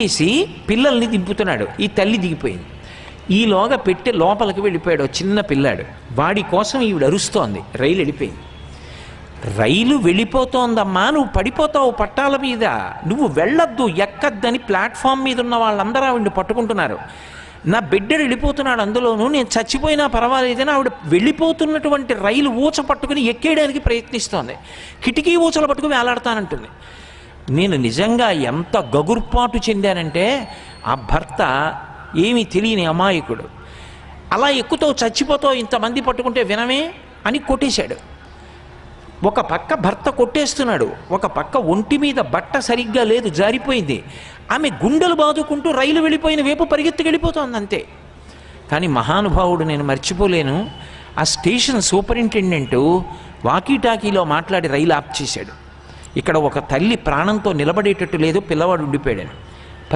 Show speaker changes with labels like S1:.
S1: చేసి పిల్లల్ని దింపుతున్నాడు. ఈ తల్లి దిగిపోయింది. ఈలోగా పెట్టి లోపలికి వెళ్ళిపోయాడు చిన్న పిల్లాడు. వాడి కోసం ఈవిడ అరుస్తోంది. రైలు వెళ్ళిపోయింది. రైలు వెళ్ళిపోతోందమ్మా, నువ్వు పడిపోతావు పట్టాల మీద, నువ్వు వెళ్ళొద్దు, ఎక్కద్దని ప్లాట్ఫామ్ మీద ఉన్న వాళ్ళందరూ ఆవిడని పట్టుకుంటున్నారు. నా బిడ్డడు వెళ్ళిపోతున్నాడు, అందులోనూ నేను చచ్చిపోయినా పర్వాలేదని ఆవిడ వెళ్ళిపోతున్నటువంటి రైలు ఊచ పట్టుకుని ఎక్కేయడానికి ప్రయత్నిస్తోంది. కిటికీ ఊచలు పట్టుకుని వేలాడతానంటుంది. నేను నిజంగా ఎంత గగుర్పాటు చెందానంటే, ఆ భర్త ఏమీ తెలియని అమాయకుడు, అలా ఎక్కుతావు చచ్చిపోతావు ఇంతమంది పట్టుకుంటే వినమే అని కొట్టేశాడు. ఒక పక్క భర్త కొట్టేస్తున్నాడు, ఒక పక్క ఒంటి మీద బట్ట సరిగ్గా లేదు, జారిపోయింది. ఆమె గుండెలు బాదుకుంటూ రైలు వెళ్ళిపోయిన వైపు పరిగెత్తుకెళ్ళిపోతుంది అంతే. కానీ మహానుభావుడు నేను మర్చిపోలేను, ఆ స్టేషన్ సూపరింటెండెంటు వాకీటాకీలో మాట్లాడి రైలు ఆప్ చేశాడు. ఇక్కడ ఒక తల్లి ప్రాణంతో నిలబడేటట్టు లేదు, పిల్లవాడు ఉండిపోయాడు.